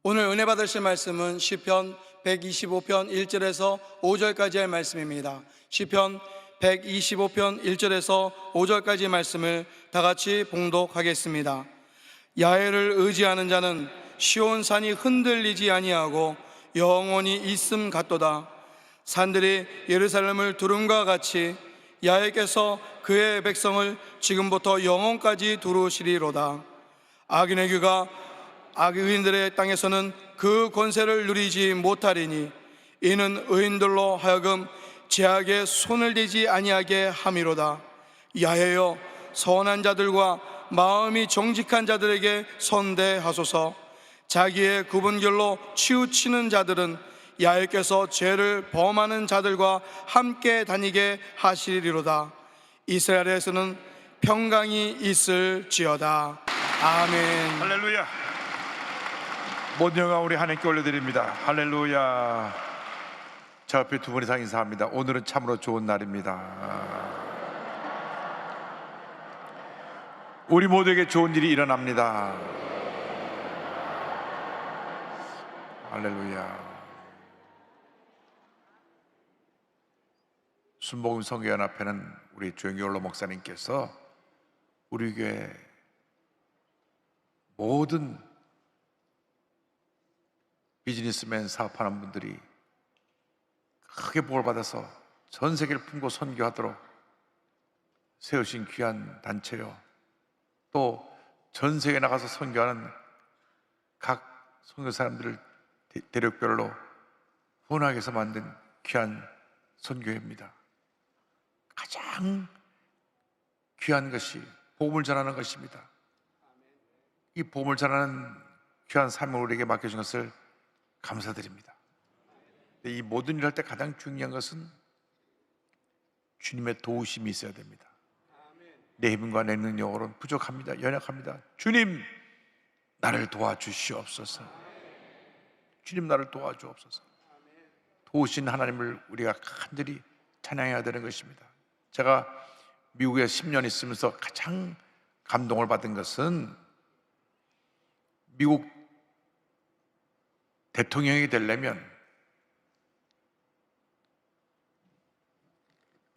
오늘 은혜 받으실 말씀은 시편 125편 1절에서 5절까지의 말씀입니다. 시편 125편 1절에서 5절까지의 말씀을 다 같이 봉독하겠습니다. 야훼를 의지하는 자는 시온산이 흔들리지 아니하고 영원히 있음 같도다. 산들이 예루살렘을 두름과 같이 야훼께서 그의 백성을 지금부터 영원까지 두루시리로다. 악인의 귀가 악의인들의 땅에서는 그 권세를 누리지 못하리니 이는 의인들로 하여금 제약에 손을 대지 아니하게 함이로다. 야훼여, 선한 자들과 마음이 정직한 자들에게 선대하소서. 자기의 굽은 길로 치우치는 자들은 야훼께서 죄를 범하는 자들과 함께 다니게 하시리로다. 이스라엘에서는 평강이 있을지어다. 아멘. 할렐루야. 모든 영광 우리 하나님께 올려드립니다. 할렐루야. 저 앞에 두 분 이상 인사합니다. 오늘은 참으로 좋은 날입니다. 우리 모두에게 좋은 일이 일어납니다. 할렐루야. 순복음 성교연합회는 우리 조영규 목사님께서 우리 교회 모든 비즈니스맨 사업하는 분들이 크게 복을 받아서 전 세계를 품고 선교하도록 세우신 귀한 단체요, 또 전 세계에 나가서 선교하는 각 선교사람들을 대륙별로 후원하기 위해서 만든 귀한 선교회입니다. 가장 귀한 것이 복음을 전하는 것입니다. 이 복음을 전하는 귀한 삶을 우리에게 맡겨준 것을 감사드립니다. 이 모든 일을 할 때 가장 중요한 것은 주님의 도우심이 있어야 됩니다. 내 힘과 내 능력으로는 부족합니다. 연약합니다. 주님, 나를 도와주시옵소서. 주님, 나를 도와주옵소서. 도우신 하나님을 우리가 간절히 찬양해야 되는 것입니다. 제가 미국에 10년 있으면서 가장 감동을 받은 것은 미국 대통령이 되려면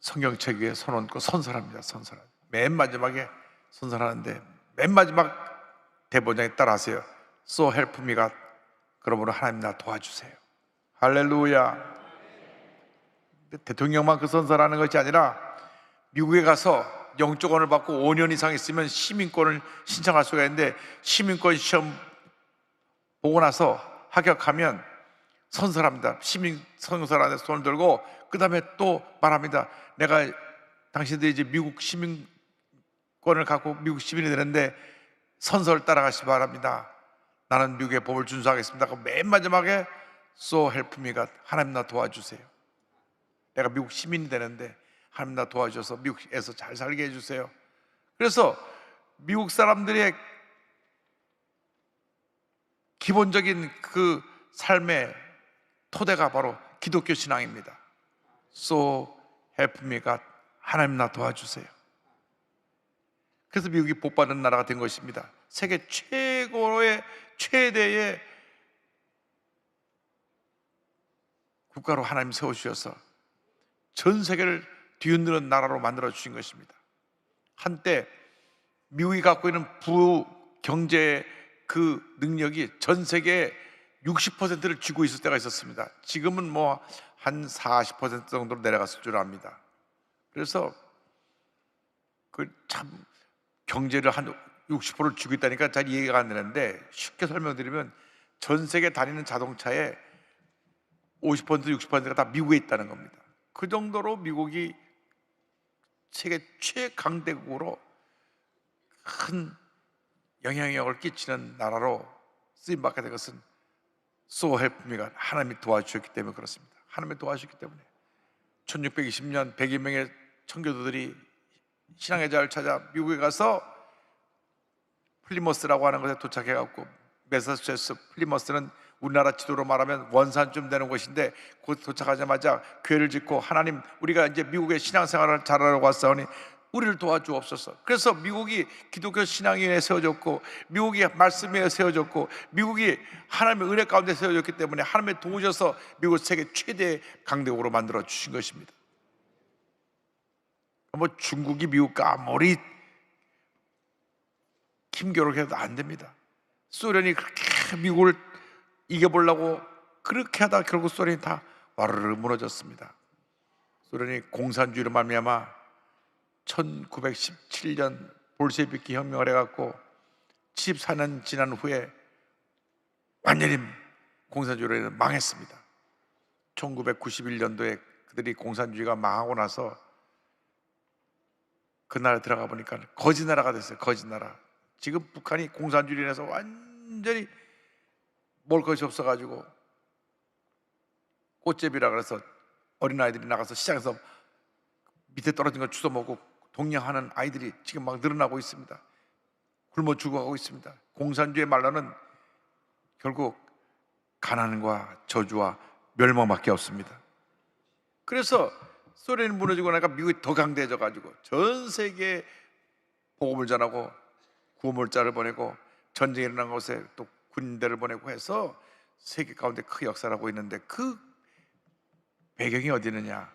성경책 위에 손 얹고 선서랍니다. 선서랍. 맨 마지막에 선서하는데 맨 마지막 대본장에 따라하세요. So help me God. 그러므로 하나님 나 도와주세요. 할렐루야. 대통령만 그 선서라는 것이 아니라 미국에 가서 영주권을 받고 5년 이상 있으면 시민권을 신청할 수가 있는데, 시민권 시험 보고 나서 합격하면 선서랍니다. 시민 선서란에 손을 들고 그 다음에 또 말합니다. 내가 당신들이 이제 미국 시민권을 갖고 미국 시민이 되는데 선서를 따라가시 바랍니다. 나는 미국의 법을 준수하겠습니다. 그 맨 마지막에 So help me God. 하나님 나 도와주세요. 내가 미국 시민이 되는데 하나님 나 도와주셔서 미국에서 잘 살게 해주세요. 그래서 미국 사람들의 기본적인 그 삶의 토대가 바로 기독교 신앙입니다. So help me God. 하나님 나 도와주세요. 그래서 미국이 복받은 나라가 된 것입니다. 세계 최고의 최대의 국가로 하나님 세워주셔서 전 세계를 뒤흔드는 나라로 만들어 주신 것입니다. 한때 미국이 갖고 있는 경제의 그 능력이 전 세계의 60%를 쥐고 있을 때가 있었습니다. 지금은 뭐 한 40% 정도로 내려갔을 줄 압니다. 그래서 그 참 경제를 한 60%를 쥐고 있다니까 잘 이해가 안 되는데, 쉽게 설명드리면 전 세계 다니는 자동차의 50% 60%가 다 미국에 있다는 겁니다. 그 정도로 미국이 세계 최강대국으로 큰 영향력을 끼치는 나라로 쓰임받게 된 것은 So help me God. 하나님이 도와주셨기 때문에 그렇습니다. 하나님이 도와주셨기 때문에 1620년 100여 명의 청교도들이 신앙의 자를 찾아 미국에 가서 플리머스라고 하는 곳에 도착해갖고, 매사추세츠 플리머스는 우리나라 지도로 말하면 원산쯤 되는 곳인데, 곧 도착하자마자 교회를 짓고 하나님, 우리가 이제 미국의 신앙생활을 잘하려고 왔사오니 우리를 도와주옵소서. 그래서 미국이 기독교 신앙위에 세워졌고, 미국이 말씀 위에 세워졌고, 미국이 하나님의 은혜 가운데 세워졌기 때문에 하나님의 도우셔서 미국을 세계 최대의 강대국으로 만들어 주신 것입니다. 뭐 중국이 미국과 아무리 힘겨루게 해도 안 됩니다. 소련이 그렇게 미국을 이겨보려고 그렇게 하다 결국 소련이 다 와르르 무너졌습니다. 소련이 공산주의로 말미암아 1917년 볼셰비키 혁명을 해갖고 74년 지난 후에 완전히 공산주의로 망했습니다. 1991년도에 그들이 공산주의가 망하고 나서 그 나라에 들어가 보니까 거지 나라가 됐어요. 거지 나라. 지금 북한이 공산주의로 인해서 완전히 먹을 것이 없어가지고 꽃제비라 그래서 어린아이들이 나가서 시장에서 밑에 떨어진 거 주워 먹고 동냥하는 아이들이 지금 막 늘어나고 있습니다. 굶어 죽어가고 있습니다. 공산주의 말로는 결국 가난과 저주와 멸망밖에 없습니다. 그래서 소련이 무너지고 나니까 미국이 더 강대해져 가지고 전 세계에 복음을 전하고 구원물자를 보내고 전쟁이 일어난 곳에 또 군대를 보내고 해서 세계 가운데 큰 역사를 하고 있는데 그 배경이 어디 있느냐?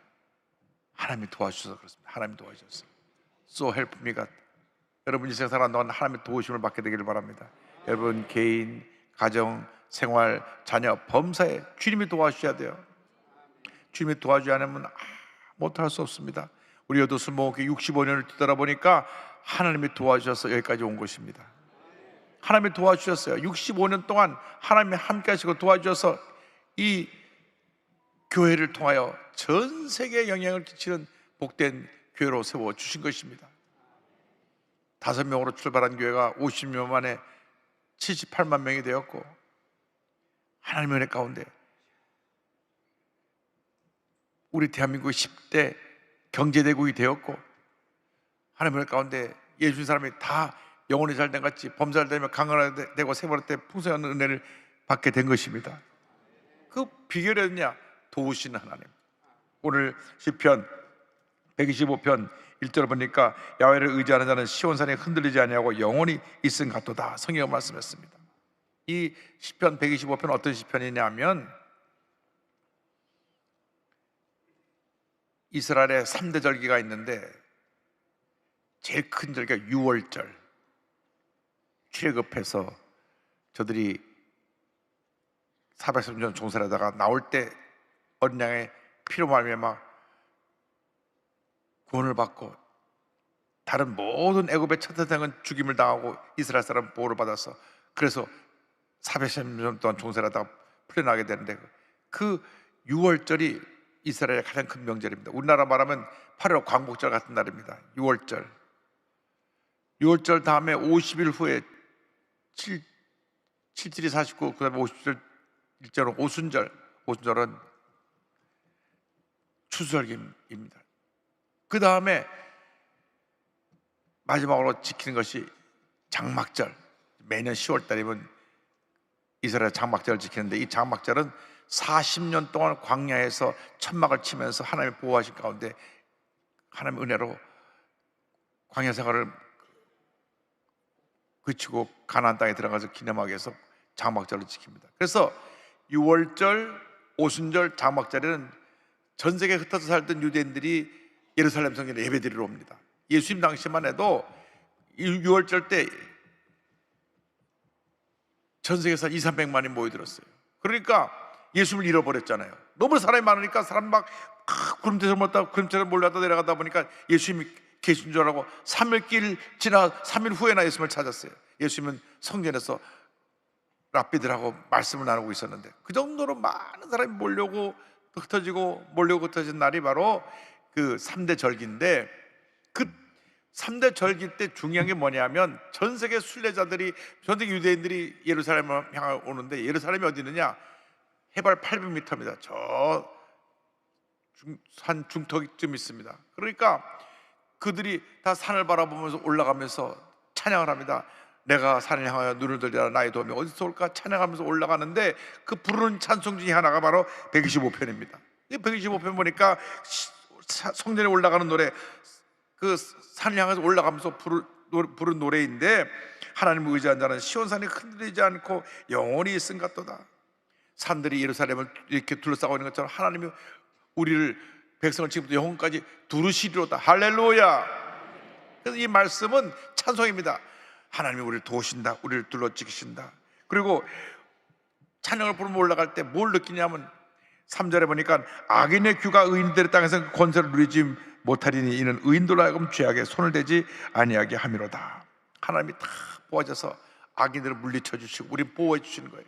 하나님이 도와주셔서 그렇습니다. 하나님이 도와주셨어요. So help me God. 여러분 인생 살아가는 동안 하나님의 도우심을 받게 되기를 바랍니다. 여러분 개인, 가정, 생활, 자녀, 범사에 주님이 도와주셔야 돼요. 주님이 도와주지 않으면 못할 수 없습니다. 우리 여도수 목회 65년을 뒤돌아보니까 하나님이 도와주셔서 여기까지 온 것입니다. 하나님이 도와주셨어요. 65년 동안 하나님이 함께 하시고 도와주셔서 이 교회를 통하여 전 세계에 영향을 끼치는 복된 교회로 세워주신 것입니다. 5명으로 출발한 교회가 50년 만에 78만 명이 되었고 하나님의 은혜 가운데 우리 대한민국의 10대 경제대국이 되었고 하나님의 은혜 가운데 예수님 사람이 다 영혼이 잘된 같이 범사를 되며 강건하게 되고 세월할 때 풍성한 은혜를 받게 된 것입니다. 그 비결이었냐? 도우시는 하나님. 오늘 시편 125편 1절을 보니까 야훼를 의지하는 자는 시온산에 흔들리지 아니하고 영원히 있음 같도다. 성경이 말씀했습니다. 이 시편 125편 어떤 시편이냐면 이스라엘의 3대 절기가 있는데 제일 큰 절기가 6월절. 출애굽해서 저들이 430년 종살이 하다가 나올 때 어린 양의 피로 말미암아 구원을 받고 다른 모든 애굽의 첫 태생은 죽임을 당하고 이스라엘 사람 보호를 받아서 그래서 430년 동안 종살이 하다가 풀려나게 되는데 그 6월절이 이스라엘의 가장 큰 명절입니다. 우리나라 말하면 8월 광복절 같은 날입니다. 6월절. 6월절 다음에 50일 후에 7일이 49, 그 다음에 50절 일절은 오순절. 오순절은 추수절기입니다. 그 다음에 마지막으로 지키는 것이 장막절. 매년 10월 달이면 이스라엘 장막절을 지키는데 이 장막절은 40년 동안 광야에서 천막을 치면서 하나님의 보호하신 가운데 하나님의 은혜로 광야 생활을 그치고 가나안 땅에 들어가서 기념하기 위해서 장막절을 지킵니다. 그래서 6월절, 오순절, 장막절에는 전 세계에 흩어져 살던 유대인들이 예루살렘 성전에 예배드리러 옵니다. 예수님 당시만 해도 6월절 때 전 세계에서 200~300만이 모여들었어요. 그러니까 예수님을 잃어버렸잖아요. 너무 사람이 많으니까 사람 막 구름대처럼 왔다 구름처럼 몰려다 내려가다 보니까 예수님이 계신 줄 알고 3일길 지나 3일 후에나 예수님을 찾았어요. 예수님은 성전에서 랍비들하고 말씀을 나누고 있었는데 그 정도로 많은 사람이 몰려고 흩어진 날이 바로 그 3대 절기인데 그 3대 절기 때 중요한 게 뭐냐면 전 세계 순례자들이 전 세계 유대인들이 예루살렘을 향해 오는데 예루살렘이 어디 있느냐? 해발 800m입니다. 저 산 중턱쯤 있습니다. 그러니까 그들이 다 산을 바라보면서 올라가면서 찬양을 합니다. 내가 산을 향하여 눈을 들리라 나의 도움이 어디서 올까 찬양하면서 올라가는데 그 부르는 찬송 중에 하나가 바로 125편입니다. 125편 보니까 성전에 올라가는 노래 그 산을 향해서 올라가면서 부른 노래인데, 하나님을 의지한 자는 시온산이 흔들리지 않고 영원히 있음 같도다. 산들이 예루살렘을 이렇게 둘러싸고 있는 것처럼 하나님이 우리를, 백성을 지금부터 영원까지 두르시리로다. 할렐루야. 그래서 이 말씀은 찬송입니다. 하나님이 우리를 도우신다, 우리를 둘러지키신다. 그리고 찬양을 부르며 올라갈 때 뭘 느끼냐면 3절에 보니까 악인의 규가 의인들의 땅에서 권세를 누리지 못하리니 이는 의인들로 하여금 죄악에 손을 대지 아니하게 함이로다. 하나님이 다 보아져서 악인들을 물리쳐 주시고 우리 보호해 주시는 거예요.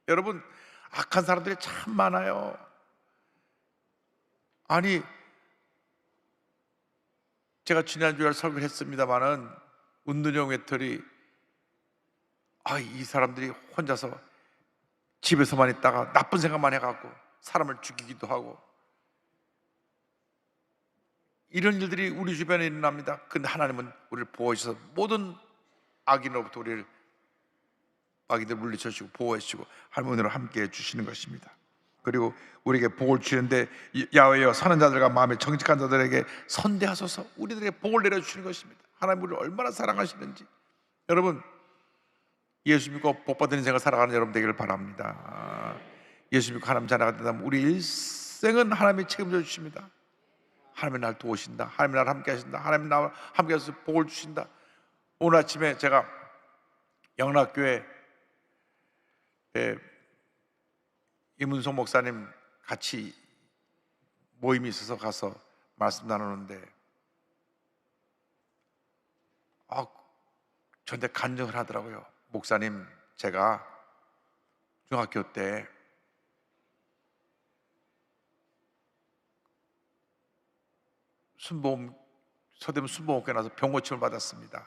여러분, 악한 사람들이 참 많아요. 아니, 제가 지난주에 설교를 했습니다마는 운동형 외톨이, 이 사람들이 혼자서 집에서만 있다가 나쁜 생각만 해갖고 사람을 죽이기도 하고, 이런 일들이 우리 주변에 일어납니다. 근데 하나님은 우리를 보호하셔서 모든 악인으로부터 우리를, 악인들 물리쳐 주시고 보호해 주시고 하나님으로 함께 해 주시는 것입니다. 그리고 우리에게 복을 주시는데, 야훼여 선한 자들과 마음에 정직한 자들에게 선대하소서, 우리들에게 복을 내려주시는 것입니다. 하나님 우리를 얼마나 사랑하시는지. 여러분, 예수 믿고 복 받은 인생을 살아가는 여러분 되기를 바랍니다. 예수 믿고 하나님 자녀가 된다면 우리 일생은 하나님이 책임져 주십니다. 하나님이 날 도우신다, 하나님이 나를 함께 하신다, 하나님이 나와 함께 하셔서 복을 주신다. 오늘 아침에 제가 영락교회 이문성 목사님 같이 모임이 있어서 가서 말씀 나누는데, 저한테 간증을 하더라고요. 목사님, 제가 중학교 때 서대문 순복음교회 나서 병 고침을 받았습니다.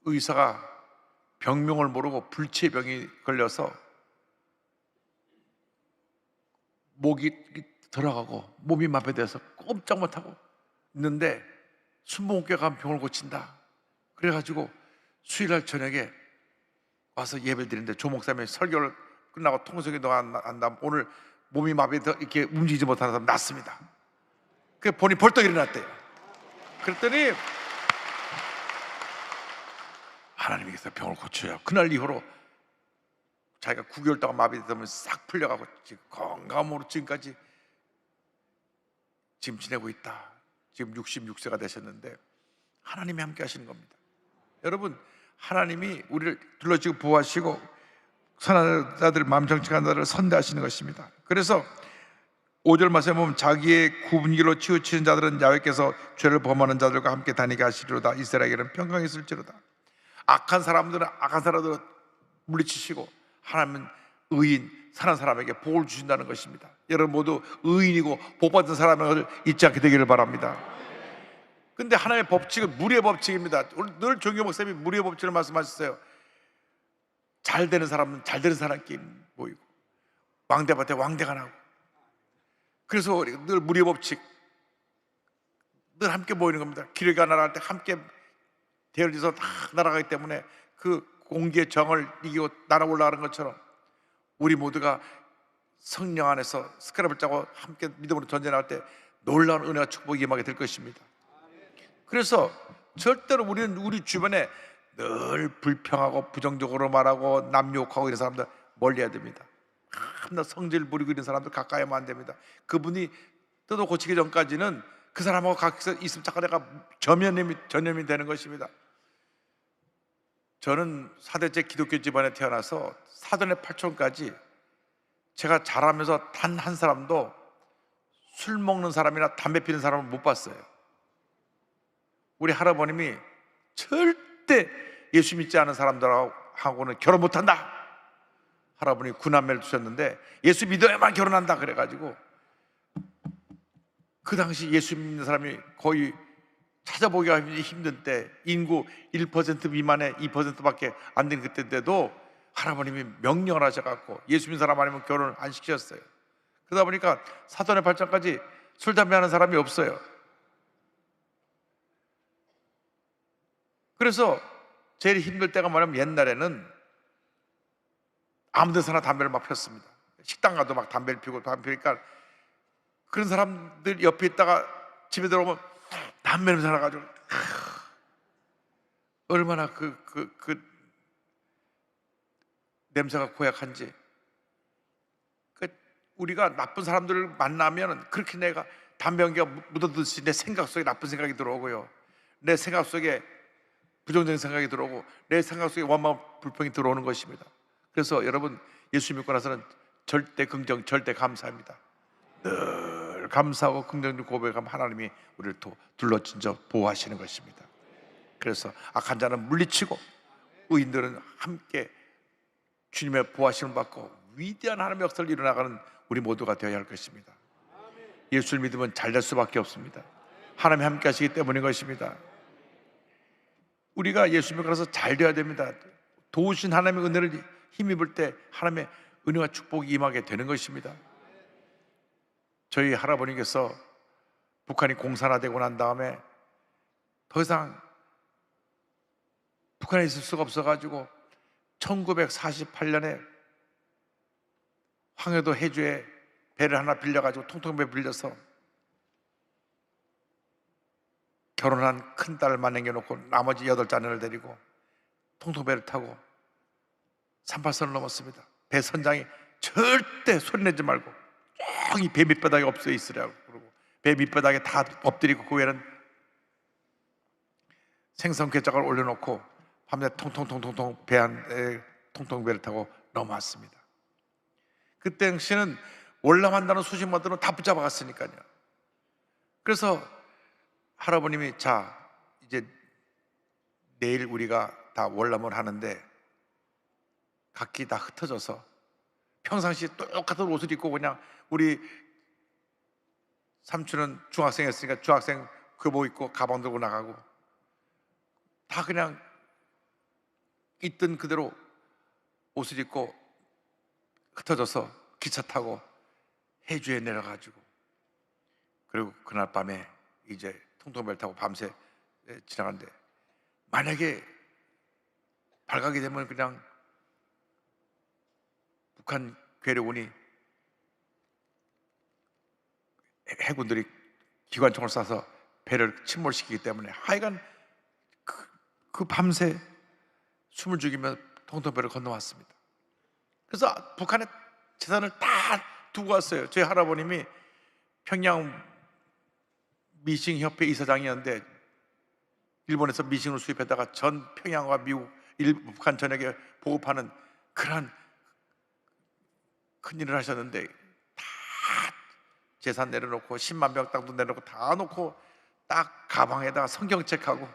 의사가 병명을 모르고 불치병이 걸려서 목이 들어가고 몸이 마비돼서 꼼짝 못하고 있는데, 순복음교회 가면 병을 고친다 그래가지고 수요일날 저녁에 와서 예배를 드리는데, 조 목사님이 설교를 끝나고 통성기도 안 다음 오늘 몸이 마비돼서 이렇게 움직이지 못하는 사람 낫습니다. 그 보니 벌떡 일어났대요. 그랬더니 하나님께서 병을 고쳐요. 그날 이후로 자기가 9개월 동안 마비되면 싹 풀려가고 지금 건강으로 지금까지 지금 지내고 있다. 지금 66세가 되셨는데 하나님이 함께 하시는 겁니다. 여러분, 하나님이 우리를 둘러지고 보호하시고 선한 자들, 마음 정직한 자들을 선대하시는 것입니다. 그래서 5절 말씀에 보면 자기의 구분기로 치우치는 자들은 야훼께서 죄를 범하는 자들과 함께 다니게 하시리로다. 이스라엘에게는 평강이 있을지로다. 악한 사람들은 물리치시고 하나님은 의인, 선한 사람에게 복을 주신다는 것입니다. 여러분 모두 의인이고 복받은 사람을 잊지 않게 되기를 바랍니다. 근데 하나님의 법칙은 무리의 법칙입니다. 오늘 늘 종교 목사님이 무리의 법칙을 말씀하셨어요. 잘 되는 사람은 잘 되는 사람끼리 모이고 왕대밭에 왕대가 나고, 그래서 늘 무리의 법칙, 늘 함께 모이는 겁니다. 길을 날아갈 때 함께 대열져서 다 날아가기 때문에 그 공기의 정을 이기고 날아 올라가는 것처럼 우리 모두가 성령 안에서 스크랩을 짜고 함께 믿음으로 전진할 때 놀라운 은혜와 축복이 임하게 될 것입니다. 그래서 절대로 우리는 우리 주변에 늘 불평하고 부정적으로 말하고 남 욕하고 이런 사람들 멀리해야 됩니다. 나 성질 부리고 이런 사람들 가까이 하면 안 됩니다. 그분이 뜯어 고치기 전까지는 그 사람하고 같이 있으면 자꾸 내가 전염이 되는 것입니다. 저는 4대째 기독교 집안에 태어나서 사돈의 8촌까지 제가 자라면서 단 한 사람도 술 먹는 사람이나 담배 피는 사람을 못 봤어요. 우리 할아버님이 절대 예수 믿지 않은 사람들하고는 결혼 못한다. 할아버님이 9남매를 두셨는데 예수 믿어야만 결혼한다 그래가지고 그 당시 예수 믿는 사람이 거의 찾아보기가 힘든 때, 인구 1% 미만의 2%밖에 안 되는 그때인데도 할아버님이 명령을 하셔갖고 예수 믿는 사람 아니면 결혼을 안 시키셨어요. 그러다 보니까 사돈의 발전까지 술 담배 하는 사람이 없어요. 그래서 제일 힘들 때가 뭐냐면 옛날에는 아무 데서나 담배를 막 폈습니다. 식당 가도 막 담배를 피우고 담배 피우니까 그런 사람들 옆에 있다가 집에 들어오면 담배 냄새 나가지고 얼마나 그 냄새가 고약한지. 우리가 나쁜 사람들을 만나면 그렇게 내가 담배 연기가 묻어듯이 내 생각 속에 나쁜 생각이 들어오고요, 내 생각 속에 부정적인 생각이 들어오고, 내 생각 속에 원망 불평이 들어오는 것입니다. 그래서 여러분, 예수 믿고 나서는 절대 긍정, 절대 감사합니다. 늘 감사하고 긍정적 고백하면 하나님이 우리를 둘러진저 보호하시는 것입니다. 그래서 악한 자는 물리치고 의인들은 함께 주님의 보호하심을 받고 위대한 하나님의 역사를 이뤄나가는 우리 모두가 되어야 할 것입니다. 예수를 믿으면 잘 될 수밖에 없습니다. 하나님이 함께 하시기 때문인 것입니다. 우리가 예수 믿고 나서 잘 되어야 됩니다. 도우신 하나님의 은혜를 힘입을 때 하나님의 은혜와 축복이 임하게 되는 것입니다. 저희 할아버님께서 북한이 공산화되고 난 다음에 더 이상 북한에 있을 수가 없어가지고 1948년에 황해도 해주에 배를 하나 빌려가지고 통통배 빌려서 결혼한 큰딸을 만나놓고 나머지 8자녀를 데리고 통통배를 타고 38선을 넘었습니다. 배 선장이 절대 소리내지 말고 쭉 배 밑바닥에 엎어 있으라고 그러고, 배 밑바닥에 다 엎드리고 그 외에는 생선 괴짝을 올려놓고 밤새 통통통통통 배 안에 통통배를 타고 넘어왔습니다. 그때 당시에는 월남한다는 소식만 들으면 다 붙잡아 갔으니까요. 그래서 할아버님이, 자, 이제 내일 우리가 다 월남을 하는데 각기 다 흩어져서 평상시에 똑같은 옷을 입고, 그냥 우리 삼촌은 중학생이었으니까 중학생 교복 입고 가방 들고 나가고 다 그냥 있던 그대로 옷을 입고 흩어져서 기차 타고 해주에 내려가지고, 그리고 그날 밤에 이제 통통배를 타고 밤새 지나가는데, 만약에 발각이 되면 그냥 북한 괴뢰군이, 해군들이 기관총을 쏴서 배를 침몰시키기 때문에 하여간 그 밤새 숨을 죽이며 통통배를 건너왔습니다. 그래서 북한에 재산을 다 두고 왔어요. 저희 할아버님이 평양 미싱협회 이사장이었는데 일본에서 미싱을 수입했다가 전 평양과 미국, 북한 전역에 보급하는 그런 큰일을 하셨는데, 다 재산 내려놓고 10만 병 땅도 내려놓고 다 놓고 딱 가방에다가 성경책하고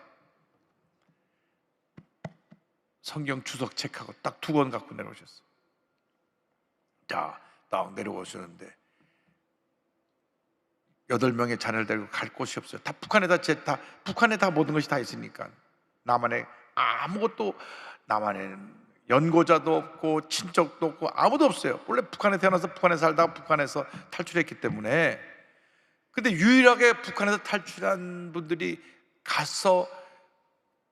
성경 주석책하고 딱 2권 갖고 내려오셨어요. 자, 딱 내려오셨는데 8명의 자녀를 데리고 갈 곳이 없어요. 다 북한에 다 모든 것이 다 있으니까. 남한에 아무것도, 남한에는 연고자도 없고 친척도 없고 아무도 없어요. 원래 북한에 태어나서 북한에 살다가 북한에서 탈출했기 때문에. 근데 유일하게 북한에서 탈출한 분들이 가서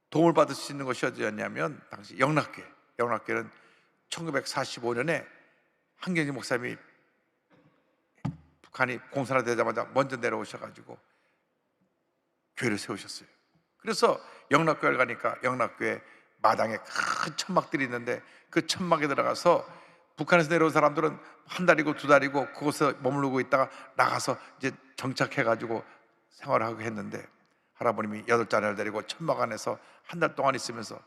도움을 받을 수 있는 것이 어디였냐면, 당시 영락교회는 1945년에 한경진 목사님이 북한이 공산화되자마자 먼저 내려오셔가지고 교회를 세우셨어요. 그래서 영락교회를 가니까 영락교회 마당에 큰 천막들이 있는데 그 천막에 들어가서 북한에서 내려온 사람들은 한 달이고 2달이고 그곳에 머무르고 있다가 나가서 이제 정착해가지고 생활하고 했는데, 할아버님이 8자녀를 데리고 천막 안에서 한 달 동안 있으면서,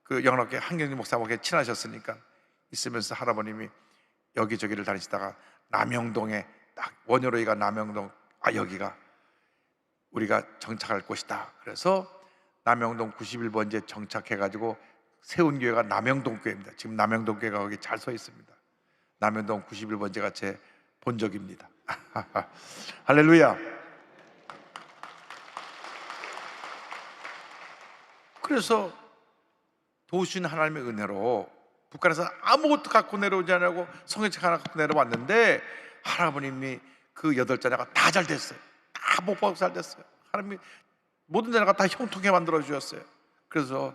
그 영락교회 한경진 목사님하고 친하셨으니까 있으면서 할아버님이 여기저기를 다니시다가 남영동에 딱, 원효로이가 남영동, 여기가 우리가 정착할 곳이다. 그래서 남영동 91번지에 정착해가지고 세운 교회가 남영동 교회입니다. 지금 남영동 교회가 거기 잘 서 있습니다. 남영동 91번지가 제 본적입니다. 할렐루야. 그래서 도우신 하나님의 은혜로 북한에서 아무것도 갖고 내려오지 않고 성경책 하나 갖고 내려왔는데, 할아버님이 그 8자녀가 다 잘 됐어요. 다 복받고 잘 됐어요. 하나님이 모든 자녀가 다 형통하게 만들어 주셨어요. 그래서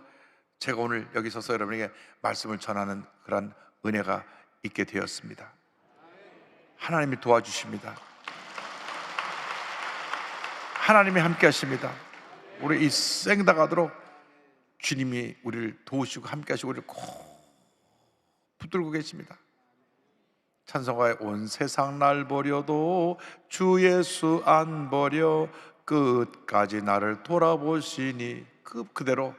제가 오늘 여기 서서 여러분에게 말씀을 전하는 그런 은혜가 있게 되었습니다. 하나님이 도와주십니다. 하나님이 함께 하십니다. 우리 이 생다가도록 주님이 우리를 도우시고 함께 하시고 우리를 꼭 붙들고 계십니다. 찬송가에 온 세상 날 버려도 주 예수 안 버려 끝까지 나를 돌아보시니, 그대로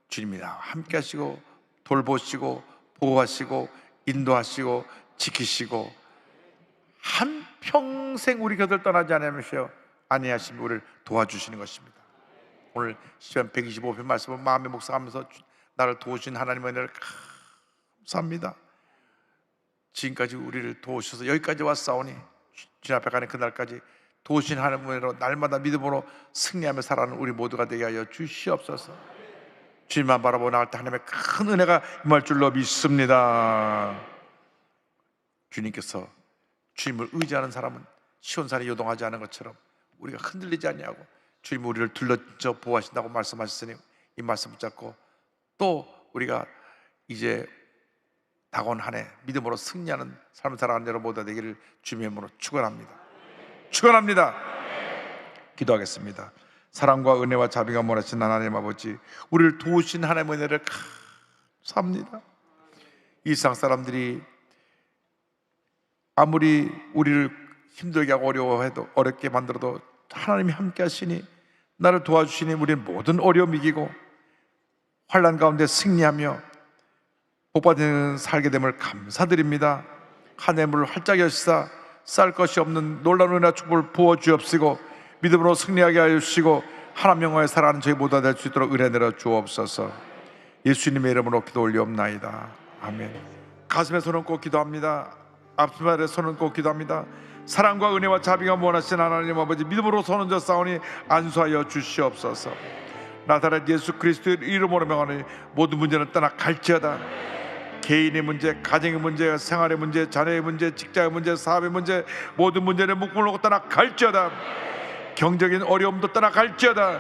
주님이 나와 함께 하시고 돌보시고 보호하시고 인도하시고 지키시고 한평생 우리 곁을 떠나지 아니하시며 우리를 도와주시는 것입니다. 오늘 시편 125편 말씀을 마음에 묵상하면서 나를 도우신 하나님의 은혜를 감사합니다. 지금까지 우리를 도우셔서 여기까지 왔사오니 주님 앞에 가는 그날까지 도우신 하나님의 은혜로 날마다 믿음으로 승리하며 살아가는 우리 모두가 되게 하여 주시옵소서. 주님만 바라보고 나갈 때 하나님의 큰 은혜가 임할 줄로 믿습니다. 주님께서 주님을 의지하는 사람은 시온산이 요동하지 않은 것처럼 우리가 흔들리지 아니하고 주님 우리를 둘러져 보호하신다고 말씀하셨으니 이 말씀 붙잡고 또 우리가 이제 다가온 한 해 믿음으로 승리하는 삶을 살아가는 여러분 모두가 되기를 주님의 이름으로 축원합니다. 축원합니다. 기도하겠습니다. 사랑과 은혜와 자비가 몰아친 하나님 아버지, 우리를 도우신 하나님의 은혜를 감사합니다. 이 세상 사람들이 아무리 우리를 힘들게 하고 어려워해도, 어렵게 만들어도 하나님이 함께 하시니, 나를 도와주시니 우리는 모든 어려움 이기고 환난 가운데 승리하며 복받는 살게 됨을 감사드립니다. 한 해물을 활짝 여시사 쌀 것이 없는 놀라운 은혜와 축복을 부어주옵시고 믿음으로 승리하게 하여 주시고 하나님 영광에 살아가는 저희 모두가 될 수 있도록 은혜 내려 주옵소서. 예수님의 이름으로 기도 올리옵나이다. 아멘. 가슴에 손을 꼭 기도합니다. 앞치마에 손을 꼭 기도합니다. 사랑과 은혜와 자비가 원하신 하나님 아버지, 믿음으로 손 얹어 싸우니 안수하여 주시옵소서. 나사렛 예수 그리스도의 이름으로 명하니 모든 문제는 떠나 갈지어다. 개인의 문제, 가정의 문제, 생활의 문제, 자녀의 문제, 직장의 문제, 사업의 문제, 모든 문제는 묶음을 놓고 떠나 갈지어다. 경적인 어려움도 떠나 갈지어다.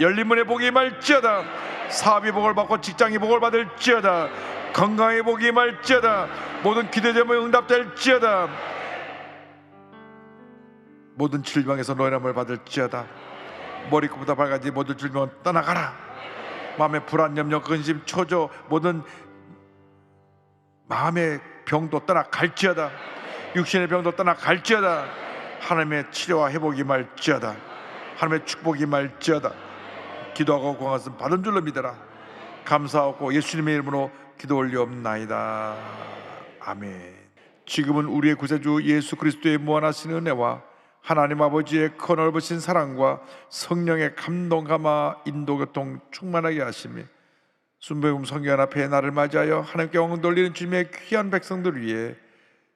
열린 문의 복이 임할지어다. 사업이 복을 받고 직장이 복을 받을지어다. 건강의 복이 임할지어다. 모든 기도 제목이 응답될지어다. 모든 질병에서 노인함을 받을지어다. 머리끝부터 발까지 모든 질병은 떠나가라. 마음의 불안, 염려, 근심, 초조, 모든 마음의 병도 떠나갈지어다. 육신의 병도 떠나갈지어다. 하나님의 치료와 회복이 임할지어다. 하나님의 축복이 임할지어다. 기도하고 구하는 받은 줄로 믿어라. 감사하고 예수님의 이름으로 기도 올리옵나이다. 아멘. 지금은 우리의 구세주 예수 그리스도의 무한하신 은혜와 하나님 아버지의 커넓으신 사랑과 성령의 감동 감화 인도 교통 충만하게 하시며 순복음 성경 앞에 나를 맞이하여 하나님께 영광 돌리는 주님의 귀한 백성들 위해,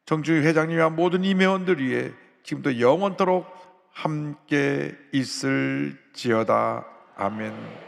정중희 회장님과 모든 임회원들 위해 지금도 영원토록 함께 있을지어다. 아멘.